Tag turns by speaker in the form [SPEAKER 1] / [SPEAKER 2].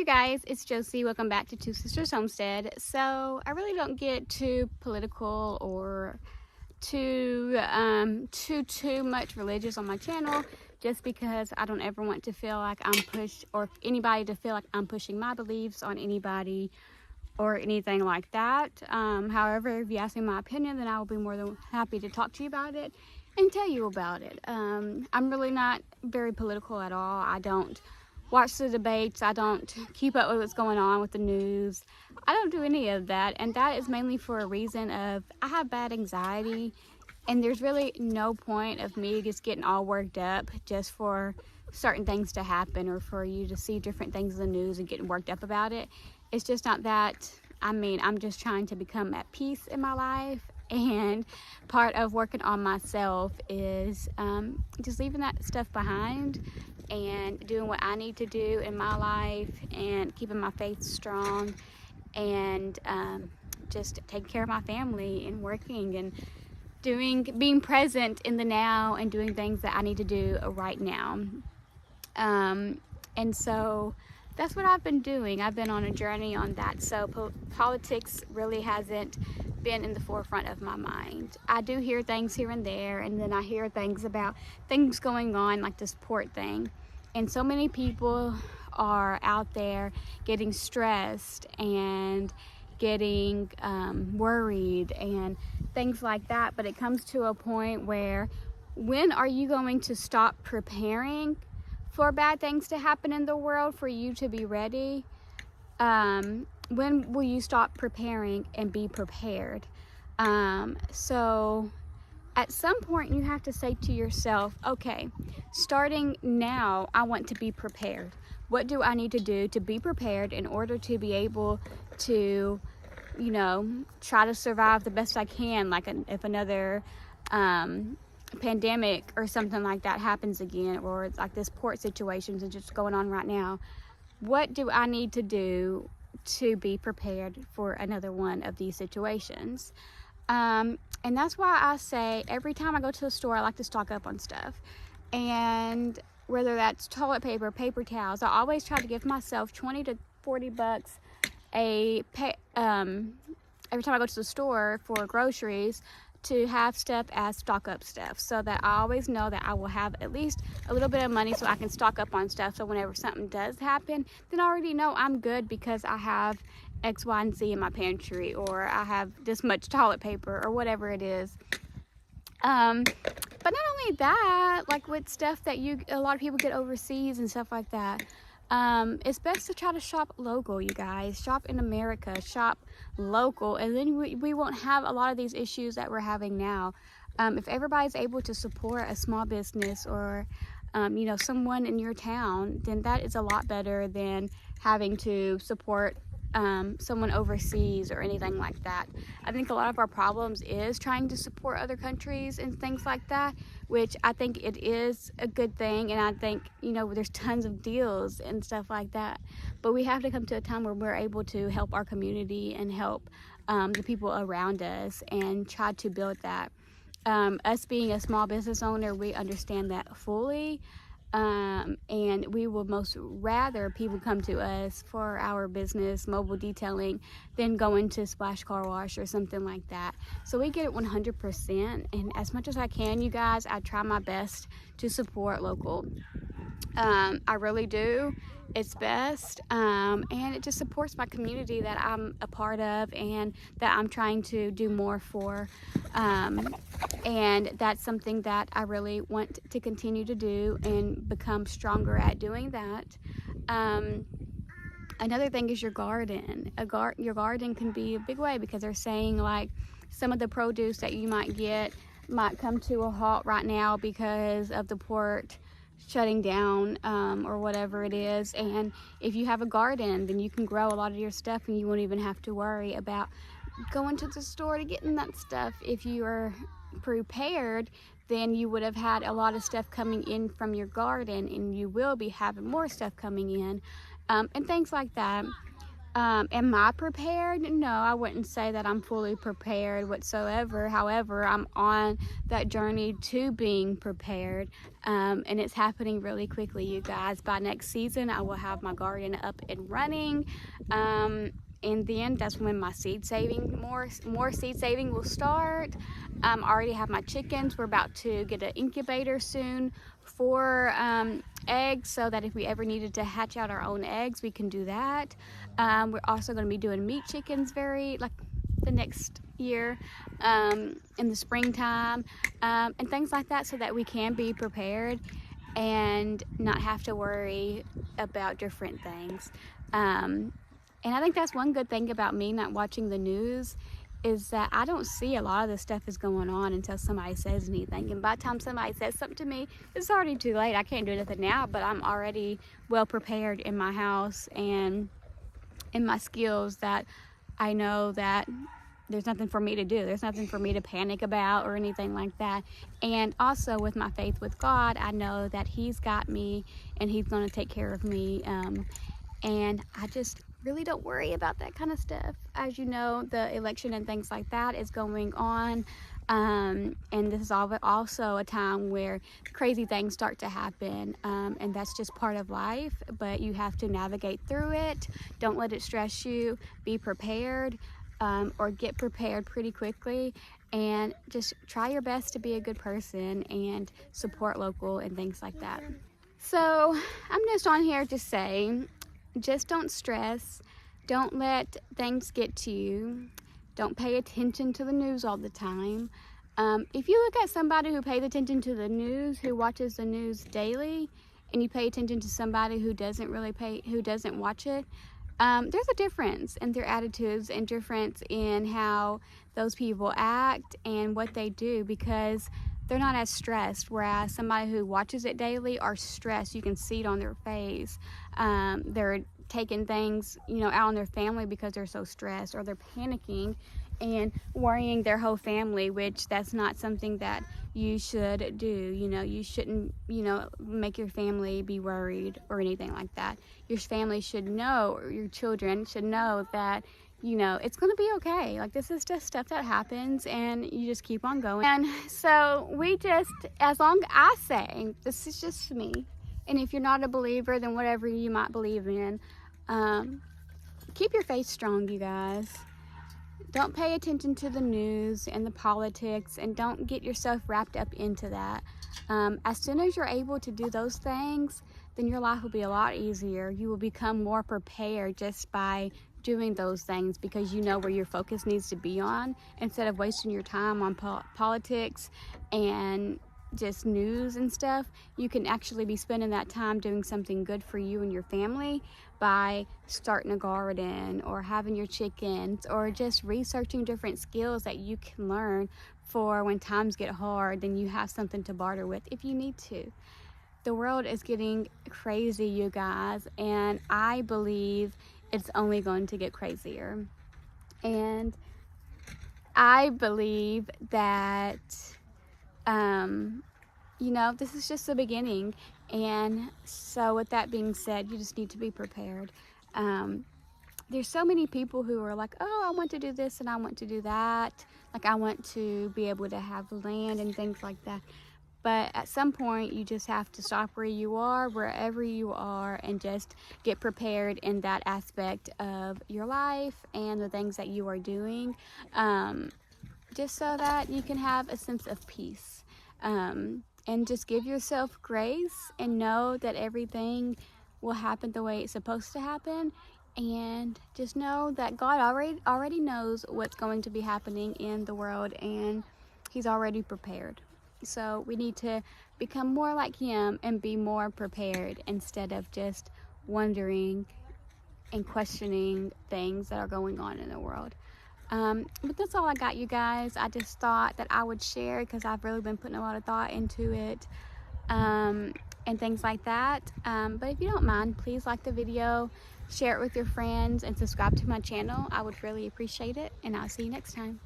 [SPEAKER 1] guys, it's Josie. Welcome back to Two Sisters Homestead. So I really don't get too political or too much religious on my channel, just because I don't ever want to feel like I'm pushed, or anybody to feel like I'm pushing my beliefs on anybody or anything like that. However, if you ask me my opinion, then I will be more than happy to talk to you about it and tell you about it. I'm really not very political at all. I don't watch the debates. I don't keep up with what's going on with the news. I don't do any of that, and that is mainly for a reason of I have bad anxiety, and there's really no point of me just getting all worked up just for certain things to happen or for you to see different things in the news and getting worked up about it. It's just not that. I mean, I'm just trying to become at peace in my life, and part of working on myself is just leaving that stuff behind and doing what I need to do in my life and keeping my faith strong, and just taking care of my family and working and being present in the now and doing things that I need to do right now. And so that's what I've been doing. I've been on a journey on that. So politics really hasn't been in the forefront of my mind. I do hear things here and there, and then I hear things about things going on like this port thing. And so many people are out there getting stressed and getting worried and things like that. But it comes to a point where, when are you going to stop preparing for bad things to happen in the world for you to be ready? When will you stop preparing and be prepared? So at some point you have to say to yourself, okay, starting now, I want to be prepared. What do I need to do to be prepared in order to be able to, you know, try to survive the best I can, like if another pandemic or something like that happens again, or like this port situation is just going on right now. What do I need to do to be prepared for another one of these situations? And that's why I say every time I go to the store, I like to stock up on stuff. And whether that's toilet paper, paper towels, I always try to give myself 20 to 40 bucks every time I go to the store for groceries, to have stuff as stock up stuff, so that I always know that I will have at least a little bit of money so I can stock up on stuff. So whenever something does happen, then I already know I'm good because I have X, Y, and Z in my pantry, or I have this much toilet paper, or whatever it is. But not only that, like with stuff that a lot of people get overseas and stuff like that, it's best to try to shop local, you guys. Shop in America, shop local, and then we won't have a lot of these issues that we're having now. If everybody's able to support a small business or you know, someone in your town, then that is a lot better than having to support someone overseas or anything like that. I think a lot of our problems is trying to support other countries and things like that, which I think it is a good thing, and I think, you know, there's tons of deals and stuff like that, but we have to come to a time where we're able to help our community and help the people around us and try to build that. Us being a small business owner, we understand that fully. And we will most rather people come to us for our business, mobile detailing, than going to Splash Car Wash or something like that. So we get it 100%, and as much as I can, you guys, I try my best to support local. I really do. It's best, and it just supports my community that I'm a part of and that I'm trying to do more for, and that's something that I really want to continue to do and become stronger at doing that. Another thing is your garden. Your garden can be a big way, because they're saying like some of the produce that you might get might come to a halt right now because of the port shutting down, or whatever it is. And if you have a garden, then you can grow a lot of your stuff, and you won't even have to worry about going to the store to getting that stuff. If you are prepared, then you would have had a lot of stuff coming in from your garden, and you will be having more stuff coming in, and things like that. Am I prepared? No, I wouldn't say that I'm fully prepared whatsoever. However, I'm on that journey to being prepared, and it's happening really quickly, you guys. By next season, I will have my garden up and running. And then that's when my seed saving, more seed saving will start. I already have my chickens. We're about to get an incubator soon for eggs, so that if we ever needed to hatch out our own eggs, we can do that. We're also going to be doing meat chickens the next year, in the springtime, and things like that, so that we can be prepared and not have to worry about different things. And I think that's one good thing about me not watching the news, is that I don't see a lot of this stuff is going on until somebody says anything. And by the time somebody says something to me, it's already too late. I can't do anything now, but I'm already well prepared in my house and in my skills, that I know that there's nothing for me to do. There's nothing for me to panic about or anything like that. And also with my faith with God, I know that He's got me and He's going to take care of me. And I just really don't worry about that kind of stuff. As you know, the election and things like that is going on. And this is also a time where crazy things start to happen, and that's just part of life, but you have to navigate through it. Don't let it stress you. Be prepared, or get prepared pretty quickly, and just try your best to be a good person and support local and things like that. So I'm just on here to say, just don't stress. Don't let things get to you. Don't pay attention to the news all the time. If you look at somebody who pays attention to the news, who watches the news daily, and you pay attention to somebody who doesn't watch it, there's a difference in their attitudes and difference in how those people act and what they do, because they're not as stressed, whereas somebody who watches it daily are stressed. You can see it on their face. They're taking things, out on their family because they're so stressed, or they're panicking and worrying their whole family, which that's not something that you should do. You shouldn't, make your family be worried or anything like that. Your family should know, or your children should know that, it's going to be okay. Like, this is just stuff that happens, and you just keep on going. And so as long as I say, this is just me, and if you're not a believer, then whatever you might believe in, keep your faith strong, you guys. Don't pay attention to the news and the politics, and don't get yourself wrapped up into that. As soon as you're able to do those things, then your life will be a lot easier. You will become more prepared just by doing those things, because you know where your focus needs to be on, instead of wasting your time on politics and just news and stuff. You can actually be spending that time doing something good for you and your family by starting a garden, or having your chickens, or just researching different skills that you can learn for when times get hard. Then you have something to barter with if you need to. The world is getting crazy, you guys, and I believe it's only going to get crazier. And I believe that this is just the beginning. And so with that being said, you just need to be prepared. There's so many people who are like, oh, I want to do this and I want to do that. Like, I want to be able to have land and things like that. But at some point, you just have to stop where you are, wherever you are, and just get prepared in that aspect of your life and the things that you are doing, just so that you can have a sense of peace. And just give yourself grace, and know that everything will happen the way it's supposed to happen. And just know that God already knows what's going to be happening in the world, and He's already prepared. So we need to become more like Him and be more prepared, instead of just wondering and questioning things that are going on in the world. But that's all I got, you guys. I just thought that I would share, because I've really been putting a lot of thought into it, and things like that. But if you don't mind, please like the video, share it with your friends, and subscribe to my channel. I would really appreciate it, and I'll see you next time.